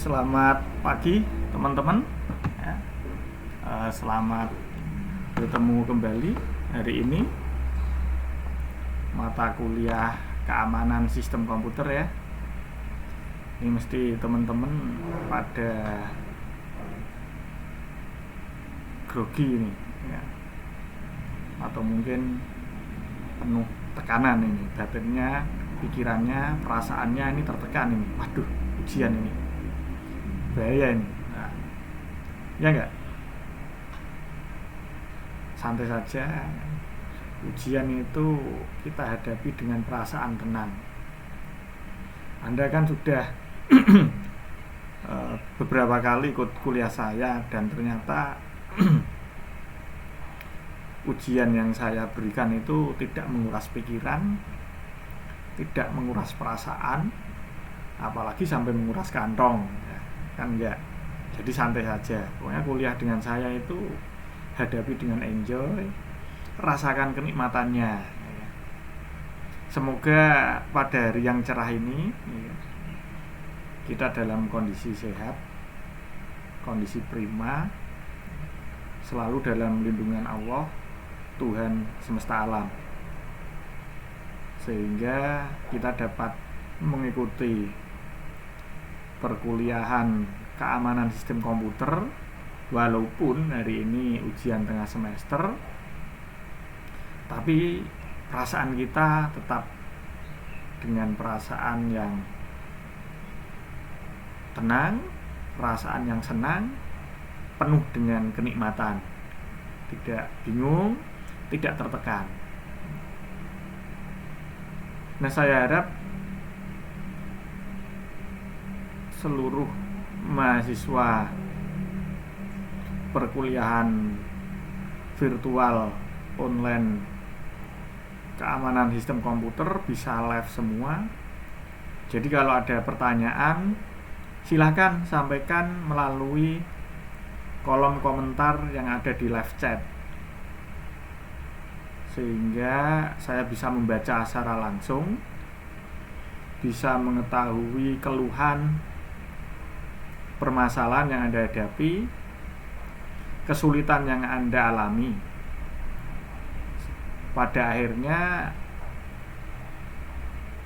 Selamat pagi teman-teman. Ya, selamat bertemu kembali hari ini mata kuliah keamanan sistem komputer ya. Ini mesti teman-teman pada grogi ini ya. Atau mungkin penuh tekanan ini, batinnya, pikirannya, perasaannya ini tertekan ini. Waduh, ujian ini. Bahaya ini. Nah, ya enggak? Santai saja. Ujian itu kita hadapi dengan perasaan tenang. Anda kan sudah beberapa kali ikut kuliah saya dan ternyata ujian yang saya berikan itu tidak menguras pikiran, tidak menguras perasaan, apalagi sampai menguras kantong ya, kan enggak. Jadi santai saja. Pokoknya kuliah dengan saya itu hadapi dengan enjoy, rasakan kenikmatannya ya. Semoga pada hari yang cerah ini ya, kita dalam kondisi sehat, kondisi prima, selalu dalam lindungan Allah, Tuhan semesta alam, sehingga kita dapat mengikuti perkuliahan keamanan sistem komputer walaupun hari ini ujian tengah semester, tapi perasaan kita tetap dengan perasaan yang tenang, perasaan yang senang, penuh dengan kenikmatan, tidak bingung, tidak tertekan. Nah, saya harap seluruh mahasiswa perkuliahan virtual online keamanan sistem komputer bisa live semua. Jadi kalau ada pertanyaan, silahkan sampaikan melalui kolom komentar yang ada di live chat, sehingga saya bisa membaca secara langsung, bisa mengetahui keluhan, permasalahan yang Anda hadapi, kesulitan yang Anda alami. Pada akhirnya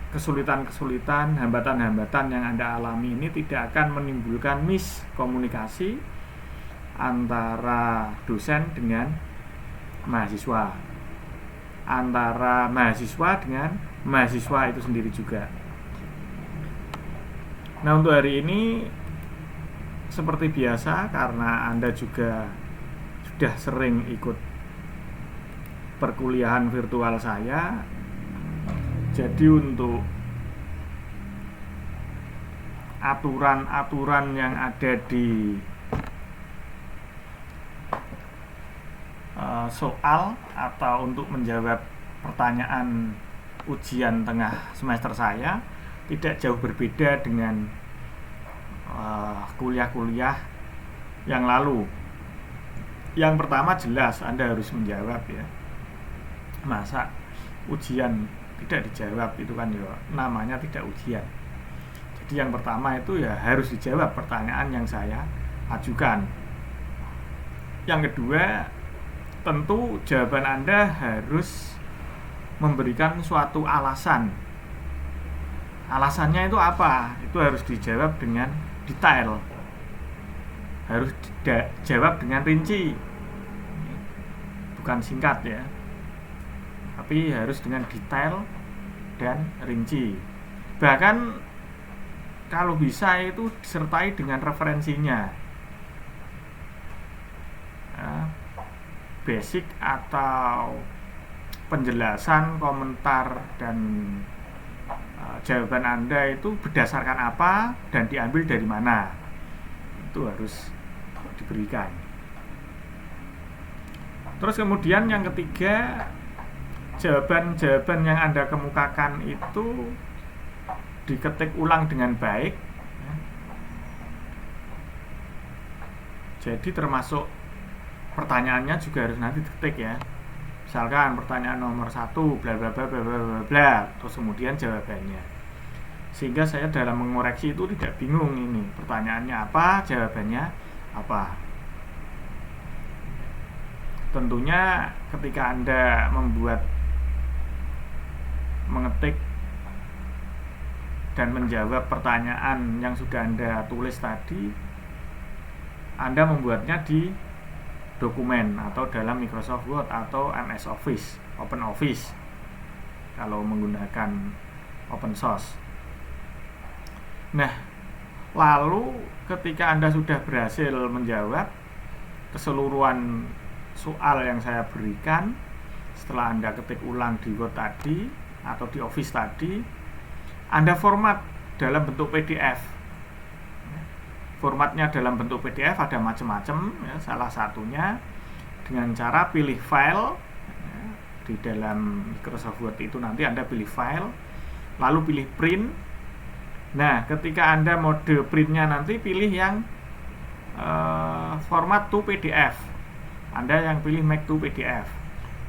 kesulitan-kesulitan, hambatan-hambatan yang Anda alami ini tidak akan menimbulkan miskomunikasi antara dosen dengan mahasiswa, antara mahasiswa dengan mahasiswa itu sendiri juga. Nah, untuk hari ini seperti biasa, karena Anda juga sudah sering ikut perkuliahan virtual saya, jadi untuk aturan-aturan yang ada di soal atau untuk menjawab pertanyaan ujian tengah semester saya tidak jauh berbeda dengan kuliah-kuliah yang lalu. Yang pertama, jelas Anda harus menjawab ya. Masa ujian tidak dijawab, itu kan ya namanya tidak ujian. Jadi yang pertama itu ya harus dijawab pertanyaan yang saya ajukan. Yang kedua, tentu jawaban Anda harus memberikan suatu alasan. Alasannya itu apa? Itu harus dijawab dengan detail, harus dijawab dengan rinci, bukan singkat ya, tapi harus dengan detail dan rinci. Bahkan kalau bisa itu disertai dengan referensinya, basic atau penjelasan, komentar, dan jawaban Anda itu berdasarkan apa dan diambil dari mana, itu harus diberikan. Terus kemudian yang ketiga, jawaban-jawaban yang Anda kemukakan itu diketik ulang dengan baik. Jadi termasuk pertanyaannya juga harus nanti diketik ya. Misalkan pertanyaan nomor 1 bla bla bla bla bla bla, terus kemudian jawabannya. sehingga saya dalam mengoreksi itu tidak bingung ini pertanyaannya apa, jawabannya apa. Tentunya ketika Anda mengetik dan menjawab pertanyaan yang sudah Anda tulis tadi, Anda membuatnya di dokumen atau dalam Microsoft Word atau MS Office, Open Office kalau menggunakan open source. Nah, lalu ketika Anda sudah berhasil menjawab keseluruhan soal yang saya berikan, setelah Anda ketik ulang di Word tadi atau di Office tadi, Anda format dalam bentuk PDF. Formatnya dalam bentuk PDF ada macam-macam ya, salah satunya dengan cara pilih file ya, di dalam Microsoft Word itu nanti Anda pilih file, lalu pilih print. Nah, ketika Anda mode printnya nanti pilih yang format to PDF. Anda yang pilih make to PDF.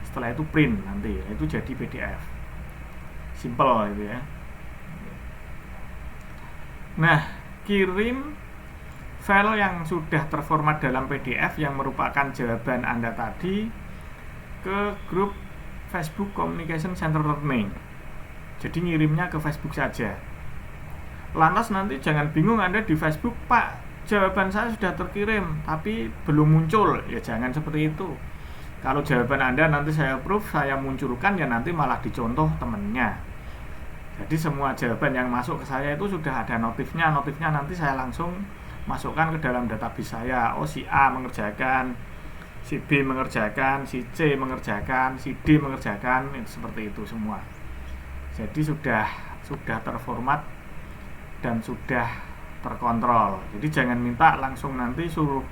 Setelah itu print nanti, itu jadi PDF. Simple gitu ya. Nah, kirim file yang sudah terformat dalam PDF yang merupakan jawaban Anda tadi ke grup Facebook Communication Center Learning. Jadi ngirimnya ke Facebook saja. Lantas nanti jangan bingung Anda di Facebook, Pak, jawaban saya sudah terkirim tapi belum muncul. Ya jangan seperti itu. Kalau jawaban Anda nanti saya approve, saya munculkan, ya nanti malah dicontoh temennya. Jadi semua jawaban yang masuk ke saya itu sudah ada notifnya. Notifnya nanti saya langsung masukkan ke dalam database saya. Oh, si A mengerjakan, si B mengerjakan, si C mengerjakan, si D mengerjakan, itu seperti itu semua. Jadi sudah terformat dan sudah terkontrol. Jadi jangan minta langsung nanti suruh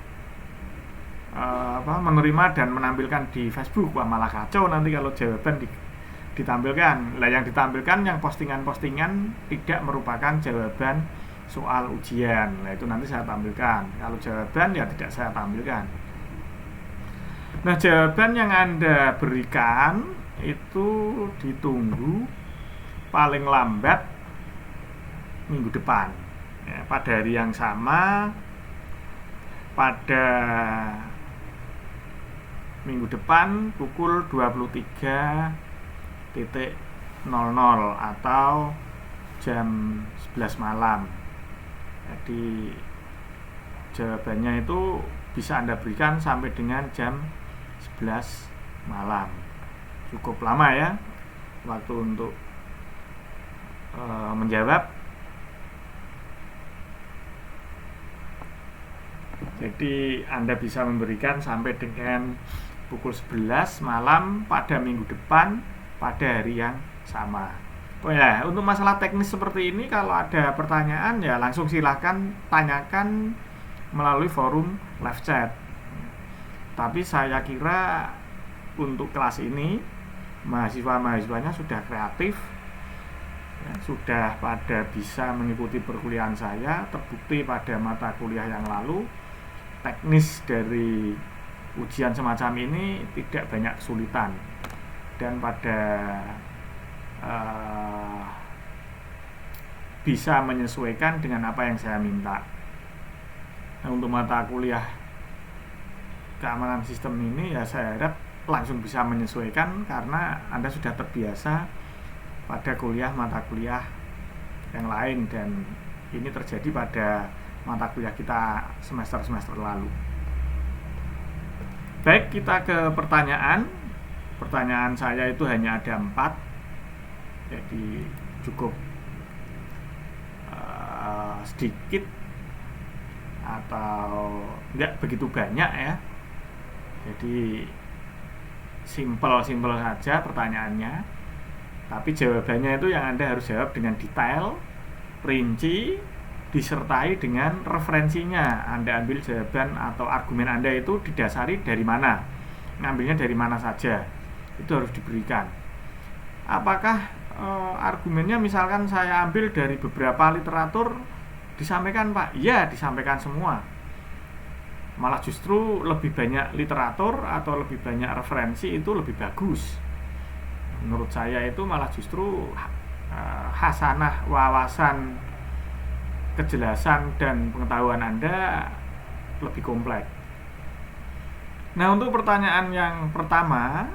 menerima dan menampilkan di Facebook. Wah, malah kacau nanti kalau jawaban ditampilkan. Lah yang ditampilkan yang postingan-postingan tidak merupakan jawaban soal ujian. Nah, itu nanti saya tampilkan. Kalau jawaban ya tidak saya tampilkan. Nah, jawaban yang Anda berikan itu ditunggu paling lambat minggu depan ya, pada hari yang sama, pada minggu depan pukul 23.00 atau jam 11 malam. Jadi jawabannya itu bisa Anda berikan sampai dengan jam 11 malam. Cukup lama ya waktu untuk menjawab. Jadi Anda bisa memberikan sampai dengan pukul 11 malam pada minggu depan pada hari yang sama. Oh ya, untuk masalah teknis seperti ini kalau ada pertanyaan ya langsung silakan tanyakan melalui forum live chat. Tapi saya kira untuk kelas ini mahasiswa-mahasiswanya sudah kreatif ya, sudah pada bisa mengikuti perkuliahan saya. Terbukti pada mata kuliah yang lalu teknis dari ujian semacam ini tidak banyak kesulitan dan pada bisa menyesuaikan dengan apa yang saya minta. Nah, untuk mata kuliah keamanan sistem ini ya saya harap langsung bisa menyesuaikan karena Anda sudah terbiasa pada mata kuliah yang lain dan ini terjadi pada mata kuliah kita semester-semester lalu. Baik, kita ke pertanyaan. Pertanyaan saya itu hanya ada 4, jadi cukup sedikit atau enggak begitu banyak ya. Jadi simple saja pertanyaannya, tapi jawabannya itu yang Anda harus jawab dengan detail, rinci, disertai dengan referensinya. Anda ambil jawaban atau argumen Anda itu didasari dari mana, ngambilnya dari mana saja, itu harus diberikan. Apakah argumennya misalkan saya ambil dari beberapa literatur, disampaikan Pak? Iya, disampaikan semua. Malah justru lebih banyak literatur atau lebih banyak referensi itu lebih bagus. Menurut saya itu malah justru hasanah, wawasan, kejelasan dan pengetahuan Anda lebih kompleks. Nah, untuk pertanyaan yang pertama,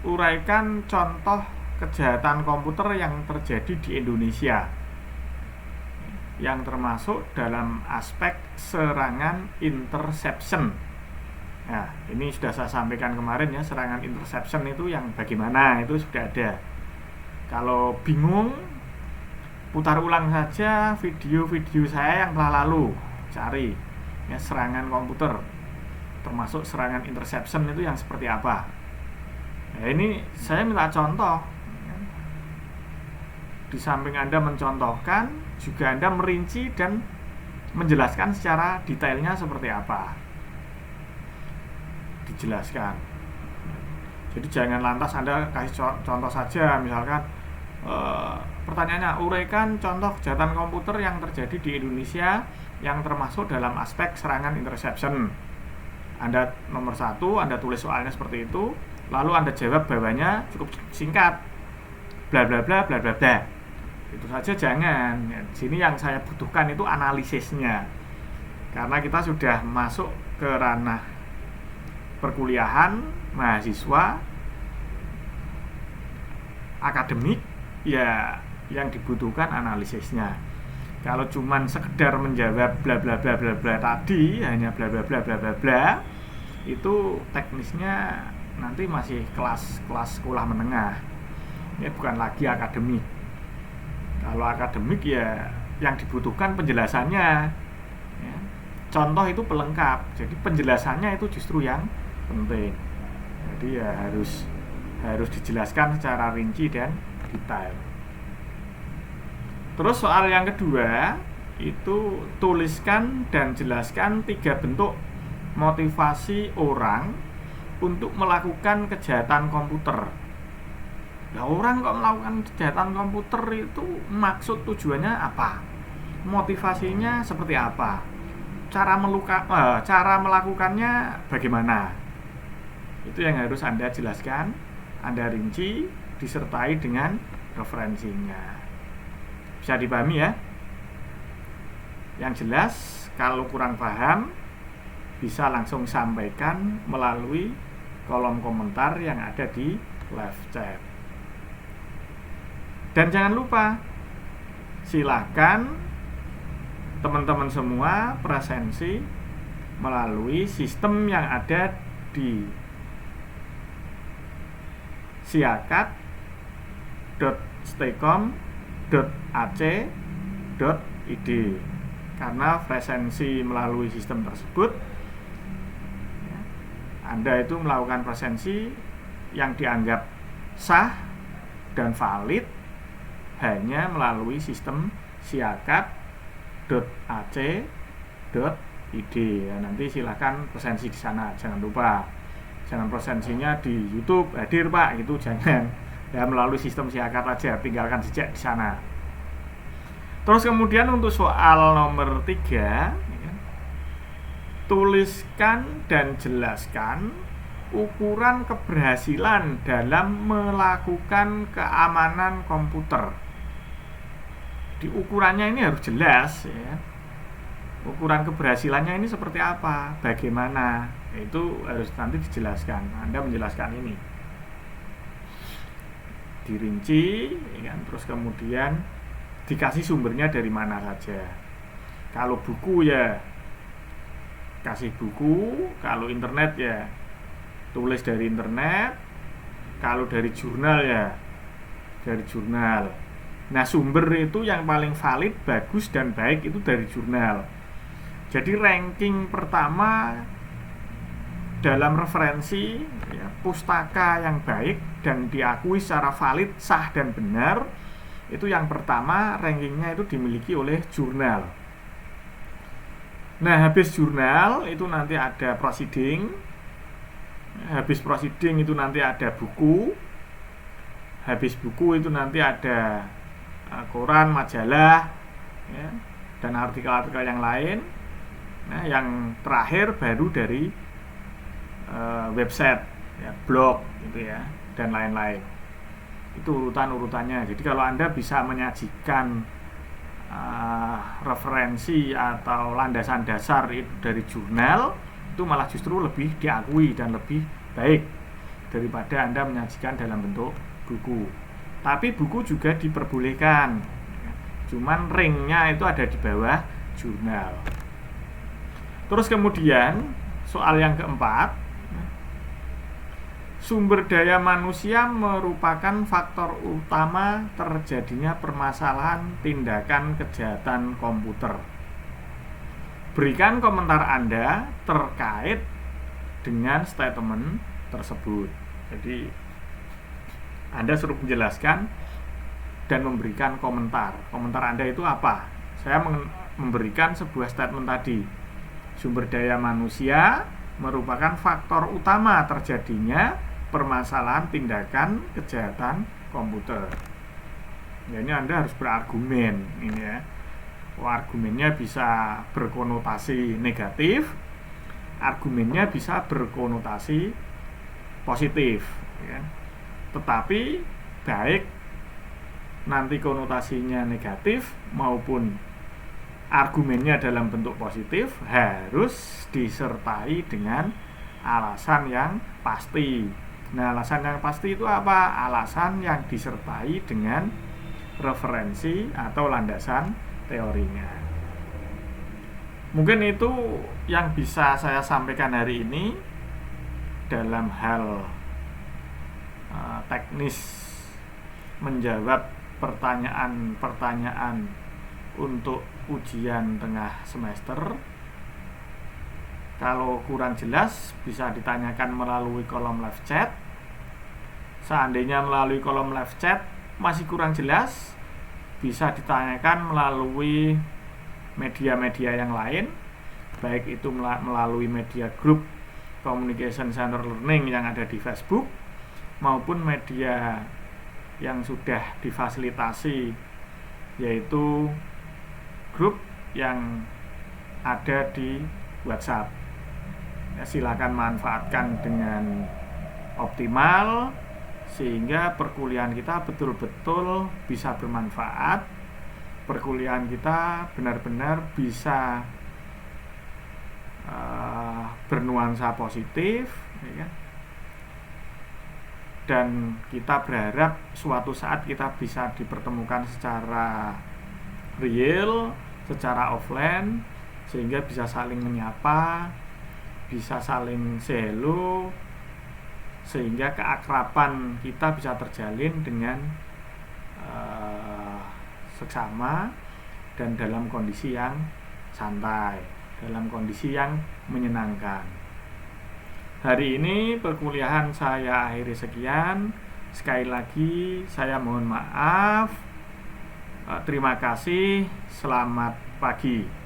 uraikan contoh kejahatan komputer yang terjadi di Indonesia yang termasuk dalam aspek serangan interception. Nah, ini sudah saya sampaikan kemarin ya, serangan interception itu yang bagaimana, itu sudah ada. Kalau bingung, putar ulang saja video-video saya yang telah lalu, cari ya, serangan komputer termasuk serangan interception itu yang seperti apa. Nah, ini saya minta contoh. Di samping Anda mencontohkan, juga Anda merinci dan menjelaskan secara detailnya seperti apa. Dijelaskan. Jadi jangan lantas Anda kasih contoh saja, misalkan pertanyaannya, uraikan contoh kejahatan komputer yang terjadi di Indonesia yang termasuk dalam aspek serangan interception. Anda nomor 1, Anda tulis soalnya seperti itu, lalu Anda jawab bawahnya cukup singkat, bla bla bla bla bla bla. Itu saja jangan. Di sini yang saya butuhkan itu analisisnya. Karena kita sudah masuk ke ranah perkuliahan, mahasiswa, akademik, ya yang dibutuhkan analisisnya. Kalau cuman sekedar menjawab bla bla bla bla bla tadi, hanya bla bla bla bla bla bla, itu teknisnya nanti masih kelas sekolah menengah. Ini bukan lagi akademik. Kalau akademik ya yang dibutuhkan penjelasannya ya. Contoh itu pelengkap, jadi penjelasannya itu justru yang penting. Jadi ya harus dijelaskan secara rinci dan detail. Terus soal yang kedua itu tuliskan dan jelaskan 3 bentuk motivasi orang untuk melakukan kejahatan komputer. Nah, orang kok melakukan kejahatan komputer itu maksud tujuannya apa? Motivasinya seperti apa? Cara melakukannya bagaimana? Itu yang harus Anda jelaskan, Anda rinci, disertai dengan referensinya. Bisa dipahami ya? Yang jelas, kalau kurang paham, bisa langsung sampaikan melalui kolom komentar yang ada di live chat. Dan jangan lupa, silakan teman-teman semua presensi melalui sistem yang ada di siakat.staycom.ac.id. Karena presensi melalui sistem tersebut, Anda itu melakukan presensi yang dianggap sah dan valid hanya melalui sistem siakat.ac.id. Ya, nanti silakan presensi di sana, jangan lupa. Jangan presensinya di YouTube, hadir Pak, gitu jangan. Ya, melalui sistem siakat aja, tinggalkan jejak di sana. Terus kemudian untuk soal nomor 3, ya, tuliskan dan jelaskan ukuran keberhasilan dalam melakukan keamanan komputer. Di ukurannya ini harus jelas ya. Ukuran keberhasilannya ini seperti apa, bagaimana, itu harus nanti dijelaskan. Anda menjelaskan ini dirinci ya kan? Terus kemudian dikasih sumbernya dari mana saja. Kalau buku ya kasih buku, kalau internet ya tulis dari internet, kalau dari jurnal ya dari jurnal. Nah, sumber itu yang paling valid, bagus dan baik itu dari jurnal. Jadi ranking pertama dalam referensi ya, pustaka yang baik dan diakui secara valid, sah dan benar, itu yang pertama rankingnya itu dimiliki oleh jurnal. Nah, habis jurnal itu nanti ada proceeding. Habis proceeding itu nanti ada buku. Habis buku itu nanti ada koran, majalah ya, dan artikel-artikel yang lain. Nah, yang terakhir baru dari website ya, blog gitu ya, dan lain-lain. Itu urutan-urutannya. Jadi kalau Anda bisa menyajikan referensi atau landasan dasar itu dari jurnal, itu malah justru lebih diakui dan lebih baik daripada Anda menyajikan dalam bentuk buku. Tapi buku juga diperbolehkan, cuman ringnya itu ada di bawah jurnal. Terus kemudian soal yang keempat, sumber daya manusia merupakan faktor utama terjadinya permasalahan tindakan kejahatan komputer. Berikan komentar Anda terkait dengan statement tersebut. Jadi Anda suruh menjelaskan dan memberikan komentar. Komentar Anda itu apa? Saya memberikan sebuah statement tadi. Sumber daya manusia merupakan faktor utama terjadinya permasalahan tindakan kejahatan komputer. Ya, ini Anda harus berargumen ini ya. Argumennya bisa berkonotasi negatif, argumennya bisa berkonotasi positif ya. Tetapi baik nanti konotasinya negatif maupun argumennya dalam bentuk positif harus disertai dengan alasan yang pasti. Nah, alasan yang pasti itu apa? Alasan yang disertai dengan referensi atau landasan teorinya. Mungkin itu yang bisa saya sampaikan hari ini dalam hal teknis menjawab pertanyaan-pertanyaan untuk ujian tengah semester. Kalau kurang jelas bisa ditanyakan melalui kolom live chat. Seandainya melalui kolom live chat masih kurang jelas, bisa ditanyakan melalui media-media yang lain, baik itu melalui media grup Communication Center Learning yang ada di Facebook maupun media yang sudah difasilitasi, yaitu grup yang ada di WhatsApp. Ya, silakan manfaatkan dengan optimal sehingga perkuliahan kita betul-betul bisa bermanfaat. Perkuliahan kita benar-benar bisa bernuansa positif ya kan? Dan kita berharap suatu saat kita bisa dipertemukan secara real, secara offline, sehingga bisa saling menyapa, bisa saling say hello, sehingga keakraban kita bisa terjalin dengan seksama dan dalam kondisi yang santai, dalam kondisi yang menyenangkan. Hari ini perkuliahan saya akhiri sekian. Sekali lagi saya mohon maaf. Terima kasih. Selamat pagi.